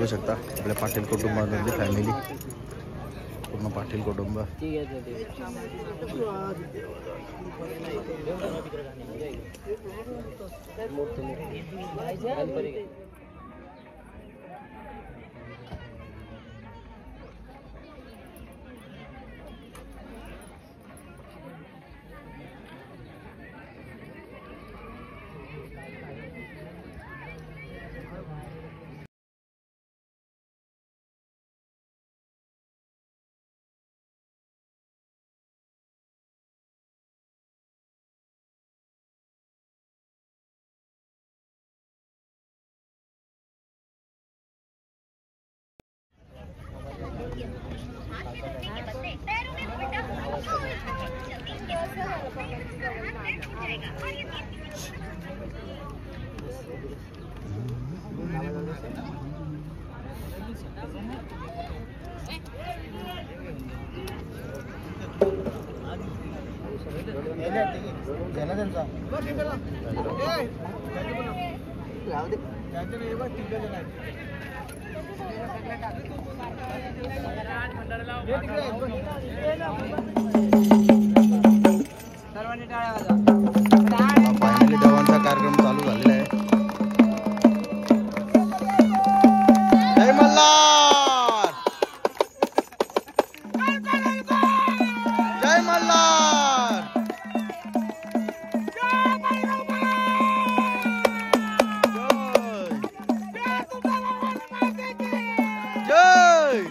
बघू शकता आपल्या पाटील कुटुंबामधली फॅमिली, पूर्ण पाटील कुटुंब. फायनली जेवणचा कार्यक्रम चालू झालेला आहे. जय मल्हार, जय मल्हार, जय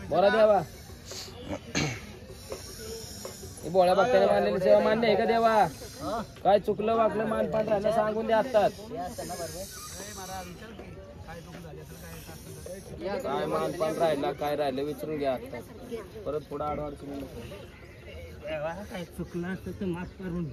बोला देवा हे बोळ्या भक्ताने मानलेली सेवा मान्य आहे का देवा? काय चुकलं वाकलं मानपान राहिलं सांगून द्या आत्ताच. काय मानपान राहिला काय राहिलं विचारून घ्या आत्ताच. परत पुढे अडचणी नको. काय चुकलं असतं तर माफ करून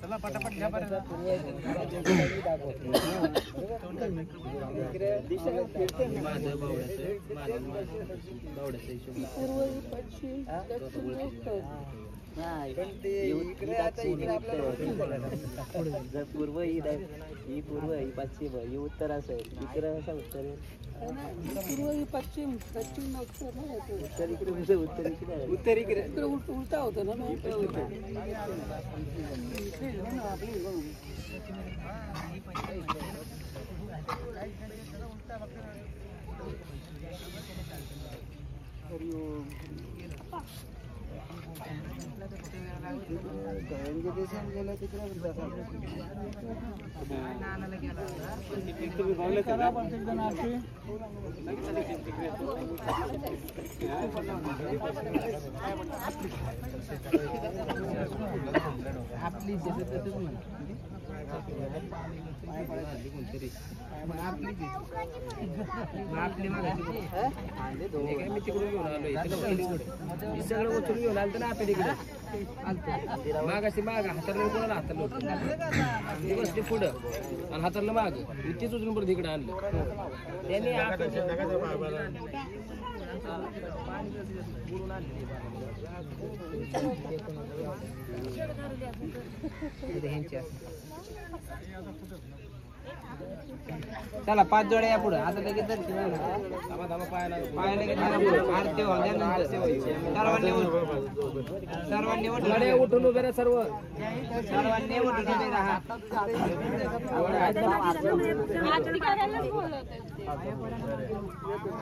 चला पटापट घ्या बरं. पूर्व ही पूर्व ही पश्चिम ही उत्तर असेल. इकडं असं उत्तर पूर्व ही पश्चिम पश्चिम उत्तर इकडे उत्तर इकडे उत्तर इकडे उलटा होतं ना मागाशी माग हाताला कोणाला हाताला बसले पुढं आणि हाताला माग तेच उचलून परत इकडे आणलं त्यांनी चला 5 जोड्या या पुढे आता लगेच सर्वांनी उठून उभे राहा. सर्वांनी उठून उभे राहा.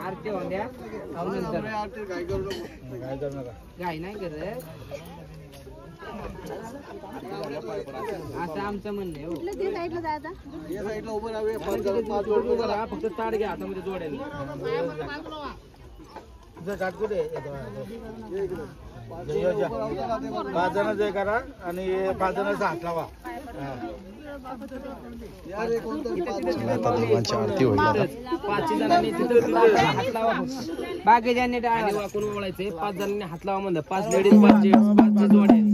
आरती होऊन द्या. गाय नाही करत असं आमचं म्हणणं आहे. फक्त ताड घ्या हातामध्ये जोड्याने. 5 जण जे करा आणि 5 जणांचा हात लावा. आरती होईल. 5 जणांनी हात लावा. बाकीच्यांनी वाकून ओळायचे. 5 जणांनी हात लावा म्हणलं. 5 लेडीज 5 जेंट्स जोडे.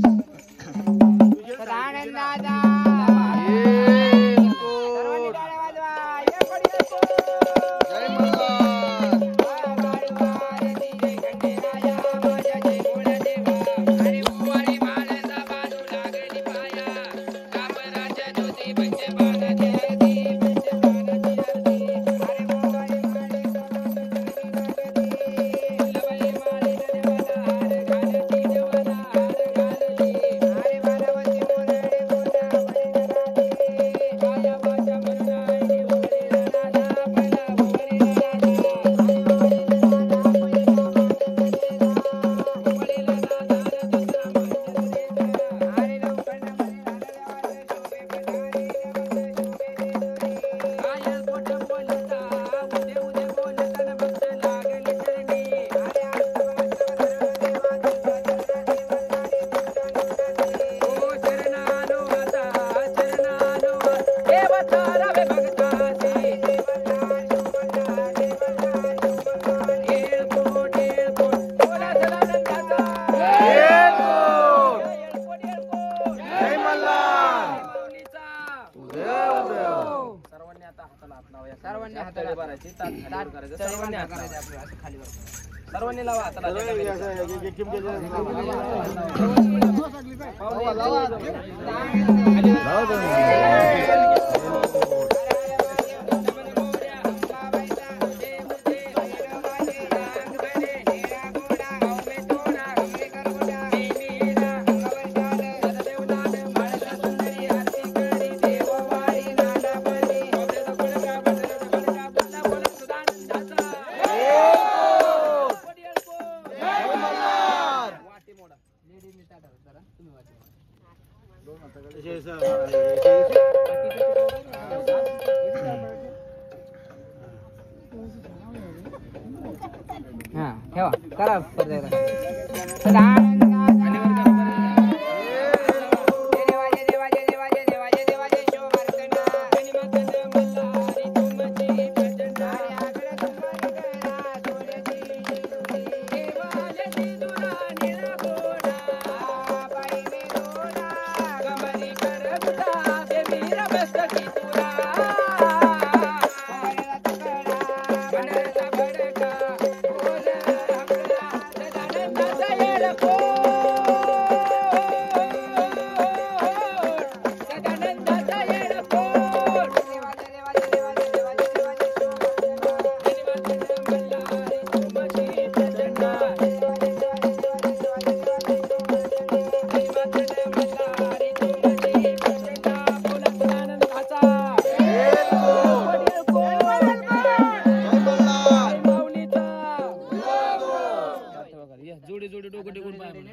सर्वांनी हात लावायचे आपल्याला, असं खाली वर. सर्वांनी लावा हाताला. हा ठेवा करा परत.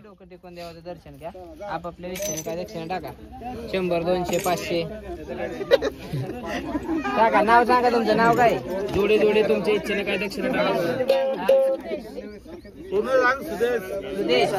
डोकं टेकून देवाचं दर्शन घ्या. आपापल्या इच्छेने काय दक्षिणा टाका. 100 200 500 टाका. नाव सांगा तुमचं. नाव काय? जोडे जोडे तुमच्या इच्छेने काय दक्षिणा टाका. सुदेश.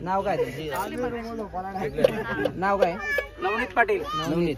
नाव काय? नाव काय? नवनीत पाटील. नवनीत.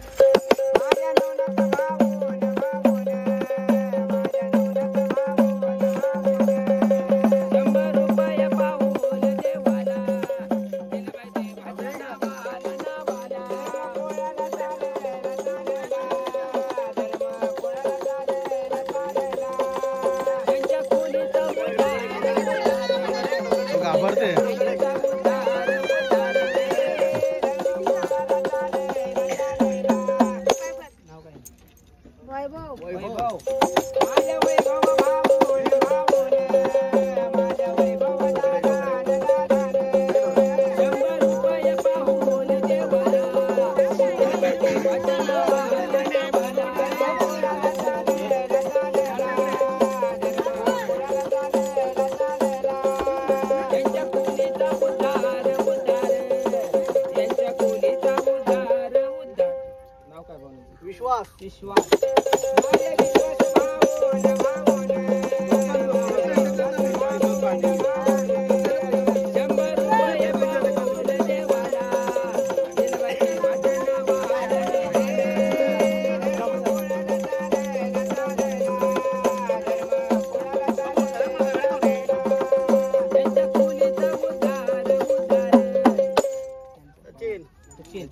सचिन.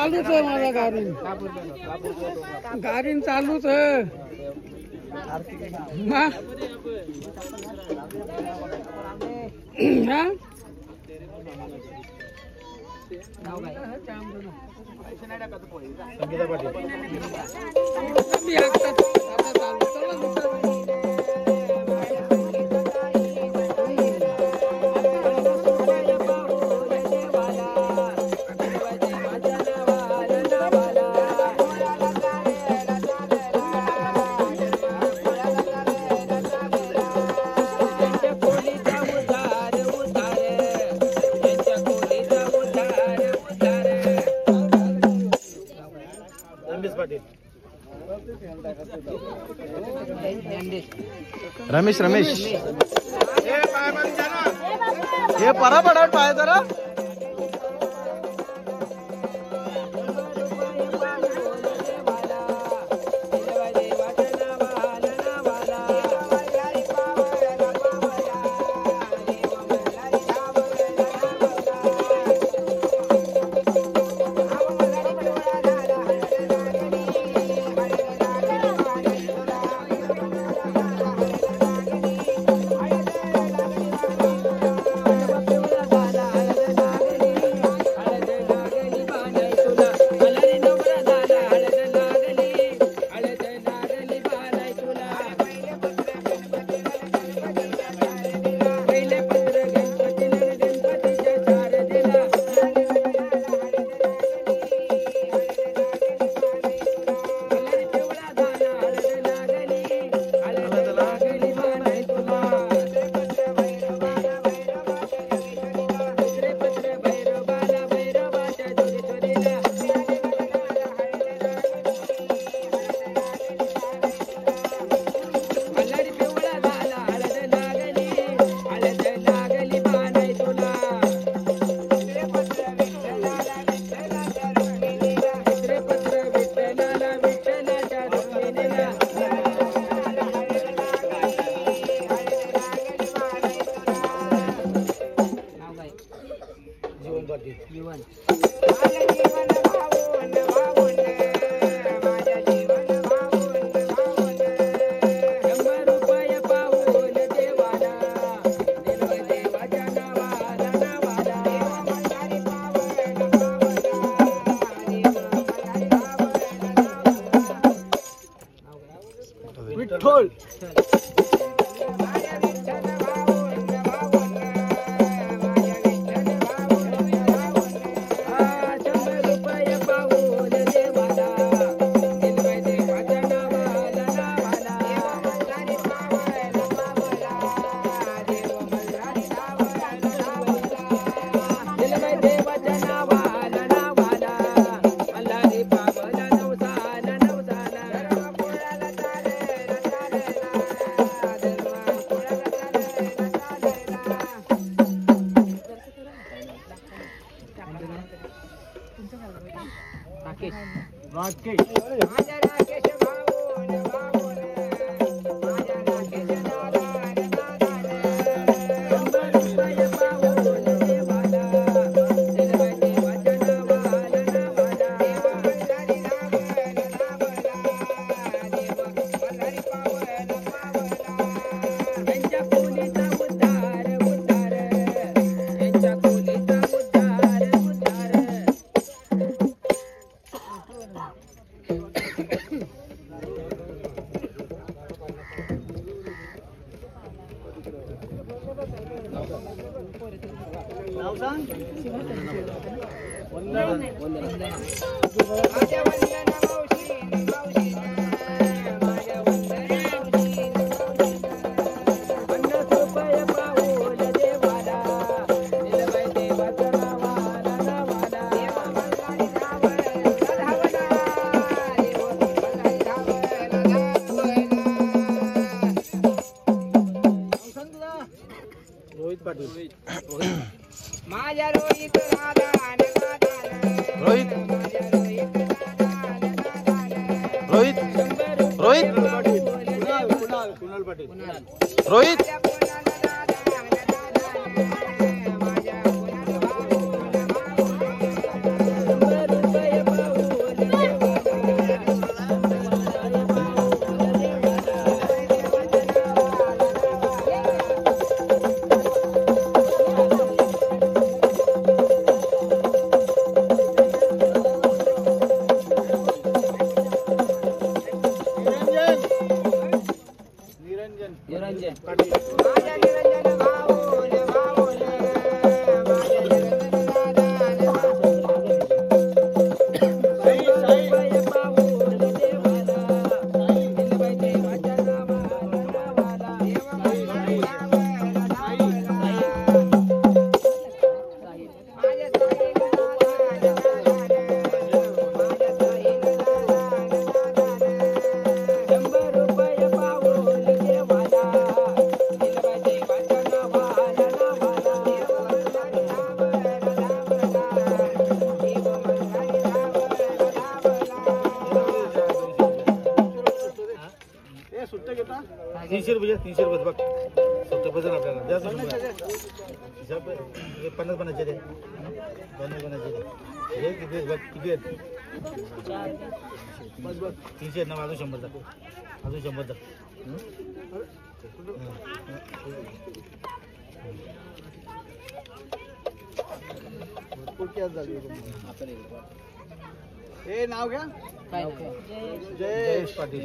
चालूच आहे माझा गाडीन गाडीन चालूच आहे हा? हा? मी आता चालू चला रमेश रमेश हे परा पडा पाय जरा रोहित 300 रुपये 300 रुपये बघ फक्त बजन आपल्याला द्या तुम्ही 50 बनायचे दे 50 बनायचे दे हे किती बघ किती आहेत बस बघ 300 ना अजून 100 दाखव अजून 100 दाखव हे नाव घ्या जयेश पाटील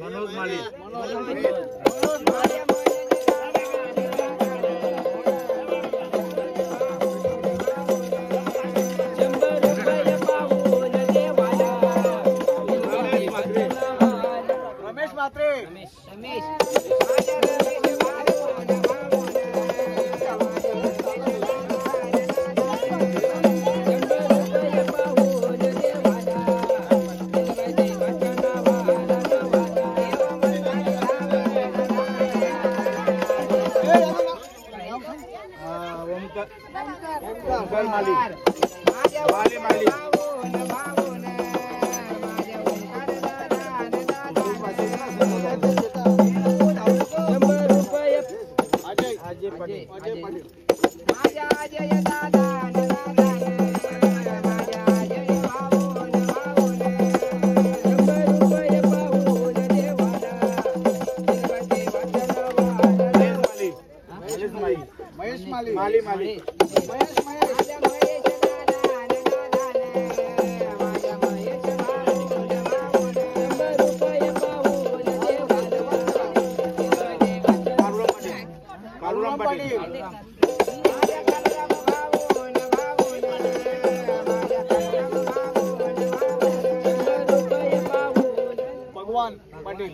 मनोज माळी रमेश मात्रे ओंकार माली माली माली अजय पाटील महेश माली माली माली महेश कालूराम पाटील भगवान पाटील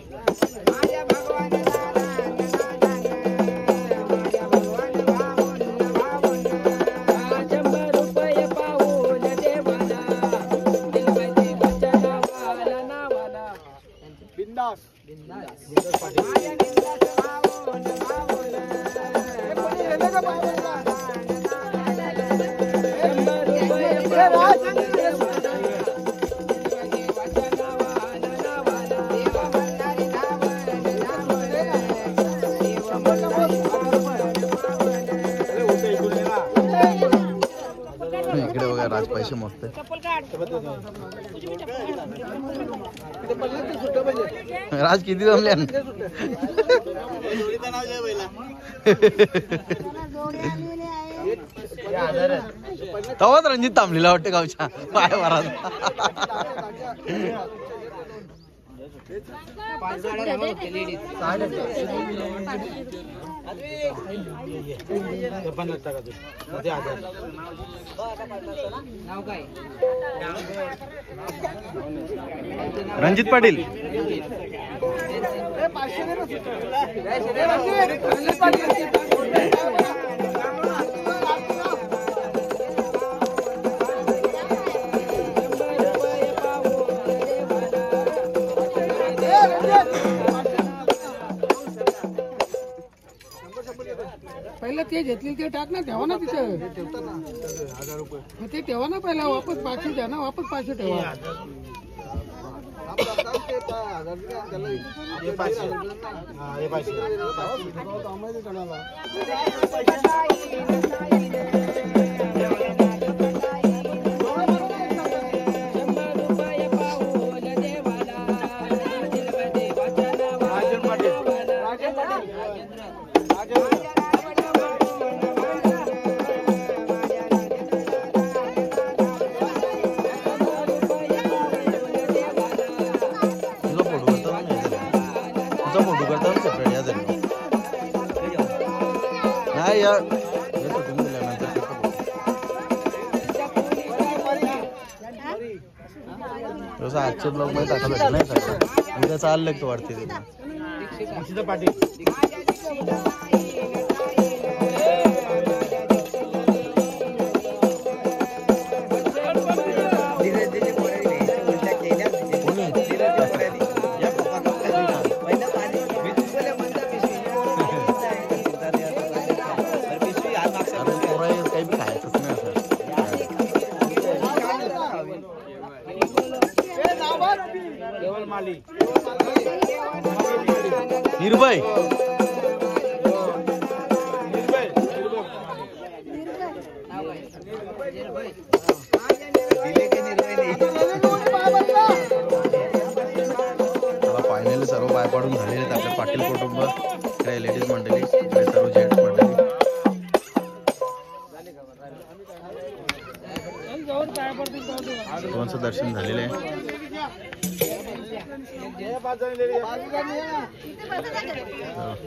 बिंदास इकडे बघा राज पैसे मोजते राज किती जमले तेव्हाच रणजित थांबलेला वाटते गावच्या पाय मारा रणजित पाटील पहिलं ते घेतली ते टाक ना ठेवा ना तिथं ते ठेवा ना पहिला वापस 500 द्या ना वापस 500 ठेवा आजच्या ब्लॉग मध्ये टाकलं नाही टाकलं उद्या चाललं तो वाटते पाटील कोणी निर्भय फायनली सर्व पाय पाडून झालेले आहेत आपल्या पाटील कुटुंब, इकडे लेडीज मंडळी, इकडे सर्व जेंट्स मंडळी. सर्वांचं दर्शन झालेलं आहे.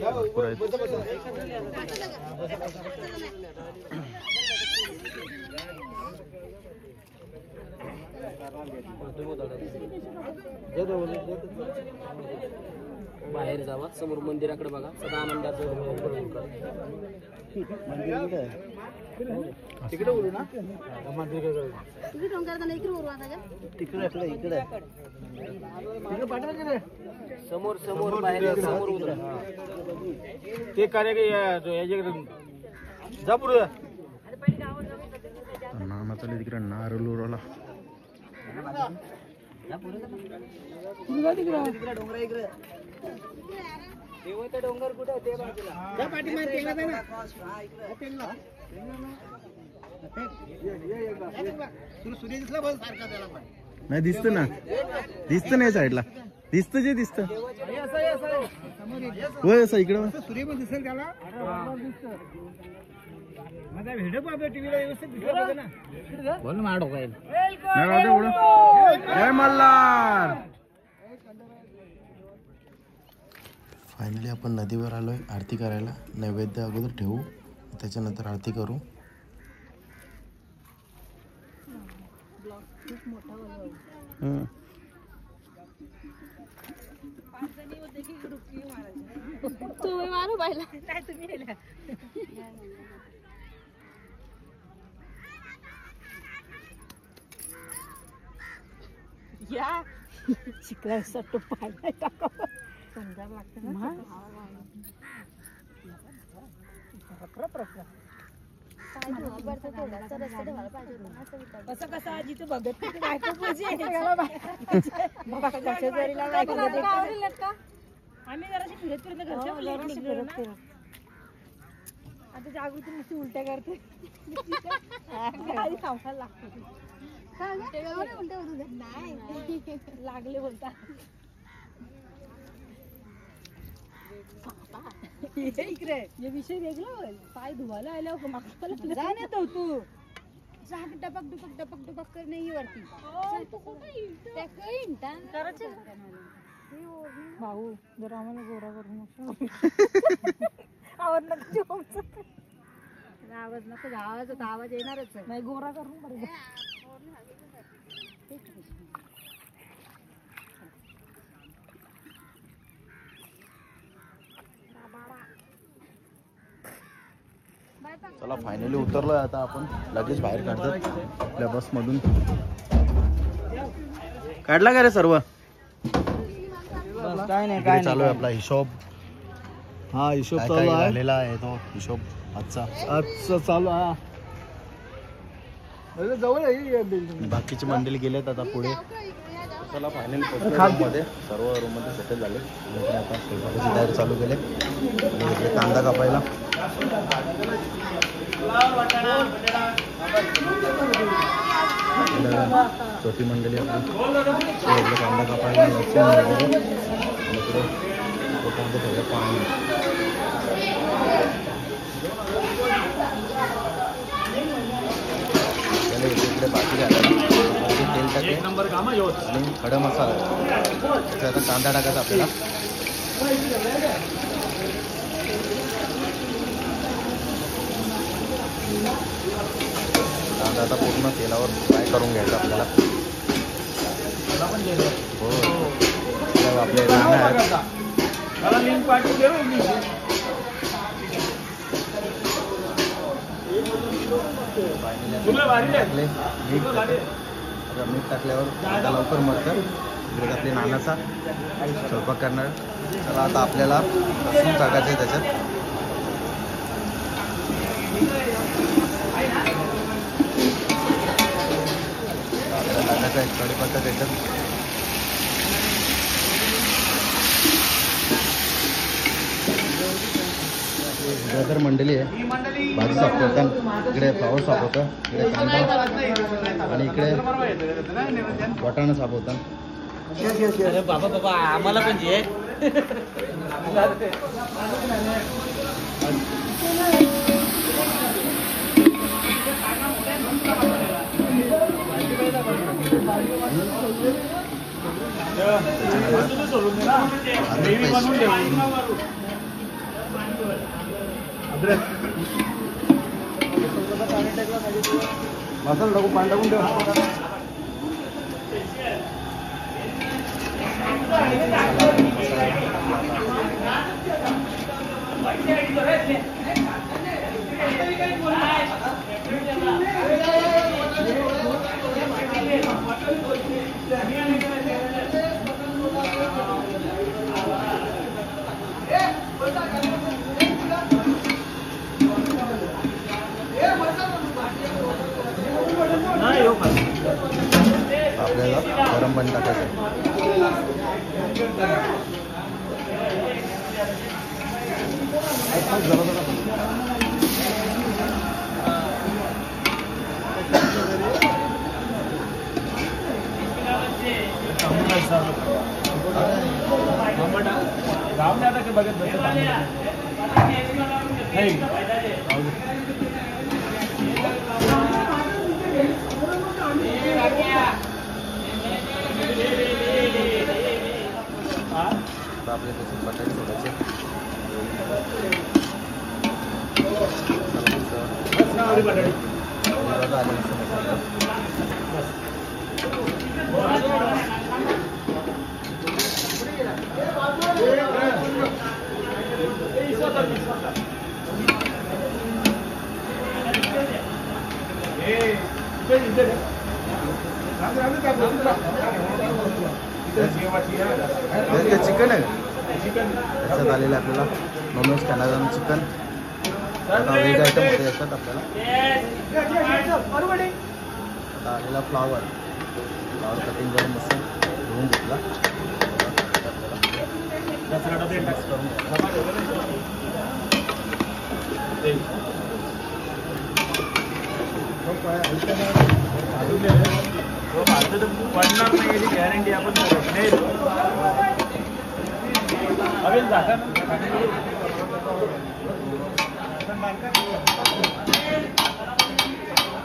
भरपूर आहेत. बाहेर जावा, समोर मंदिराकडे बघा, सदा आनंदाचं तिकडे बोलू ना समोर समोर बाहेर समोर उतरा. ते कार्य जा पुढे नाना चालू तिकडे नारळूरला. डोंगर कुठे ते बाजूला नाही दिसत ना, दिसत नाही साईडला, दिसत जे दिसत होय असं इकडं सूर्य पण दिसेल त्याला. माझा व्हिडिओ पाहतो टीव्हीला व्यवस्थित दिसला पाहिजे ना. बोल ना माडो काय नाही राहू दे एवढं. जय मल्हार. फायनली आपण नदीवर आलोय आरती करायला. नैवेद्य अगोदर ठेवू, त्याच्यानंतर आरती करू. तुम्ही मारू पाहिला तुम्ही या शिकल्यासाठी पाहिला टाकावं समजा लागतं ना. असं कसं आजी तू बघत आम्ही जराशी फिरत फिरत घरच्या आता जागृती नुसती उलट्या करते. खायला लागते लागले बोलता. इकडे हे विषय वेगळा होईल. पाय धुवायला आल्यावर मागं जा ना तो तू डपक डुपक डपक डुपक कर नाही वरती भाऊ जर आम्हाला गोरा करून आवाज नको आवाज नको आवाज येणारच नाही. गोरा करून चला फायनली उतरलोय आता आपण. लगेच बाहेर काढतात आपल्या बसमधून. काढला का रे सर्व? काय नाही इकडे चालू आहे आपला हिशोब. हा हिशोब काय चालू काय आहे. झालेला आहे तो हिशोब आजचा. आजचं चालू आहे. जवळ आहे. बाकीची मंडळी गेलेत आता पुढे. चला फायनली मध्ये सर्व रूम मध्ये सेटल झाले. इकडे आता स्वयंपाकाची तयारी चालू केले. इकडे कांदा कापायला. छोटी मंडळी आपली इकडे कांदा कापायला लसूण वगैरे. इकडे कांदे ठेवले पाणी. इकडे भाजी घालायला तेल टाकले आणि खडा मसाला. त्याचा आता कांदा टाकायचा आपल्याला. कांदा आता पूर्ण तेलावर फ्राय करून घ्यायचा आपल्याला. हो आपले नाना आहेत. मीठ टाकल्यावर कांदा लवकर मरतं. इकडे आपले नानाचा स्वयंपाक करणार. चला आता आपल्याला लसूण टाकायचं आहे त्याच्यात. टाकायचा आहे कढीपत्ता त्याच्यात. ब्रदर मंडळी आहे, भाजी साफ करतात, इकडे फ्लावर साफ होतं, इकडे कांदा आणि इकडे वाटाणा साफ होतं. अरे बाबा आम्हाला पण जे मसाला टाकून पाणी टाकून ठेवा. आपल्याला गरम पाणी टाकायचं. आपले तसे बटाटे सोडायचे. चिकन आहे त्याच्यात आलेलं आपल्याला नॉनव्हेज खाण्याचं चिकन. आता व्हेज आयटम होते याच्यात आपल्याला. आता आलेला फ्लावर कटिंग करून मस्त धुवून घेतला. पडणार नाही याची गॅरंटी आपण नाही. अजून झाकण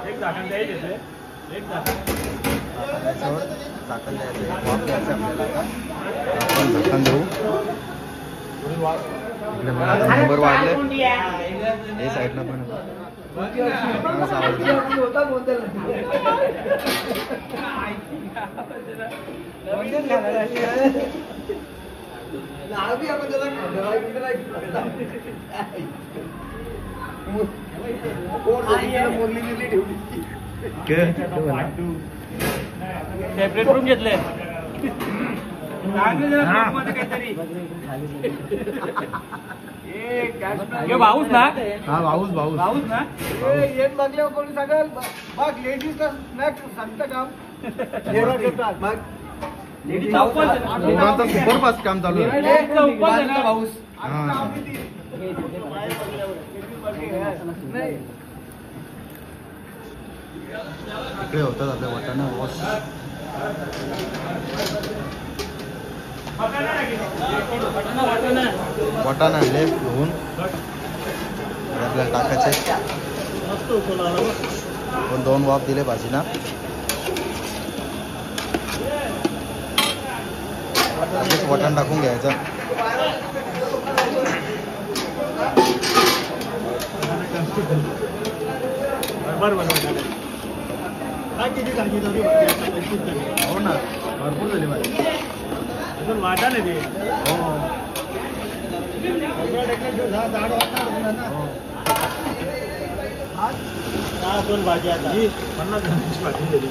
एक झाकण द्यायचे, एक झाकण त्याच्यावर झाकण द्यायचं. वाफ द्यायचं आपल्याला. आता आपण झाकण देऊ. इकडे पण आता नंबर वाढले. हे साईडला पण सेपरेट रूम घेतले. भाऊच ना. हा भाऊच ना येत लागल्यावर कोणी सांगाल मग लेडीज सांगतं काम दोघांचं सुपरफास्ट काम चालू आहे. भाऊस हा. इकडे होतात आपल्या वाटाणा वॉश. वाटाणा आणले धुवून आपल्याला टाकायचे. पण 2 वाफ दिले भाजीना. वाटाणा टाकून घ्यायचा. हो ना, भरपूर झाली भाजी. वाटा नाही ते. दोन भाजी आता 50 जणांची भाजी दिली.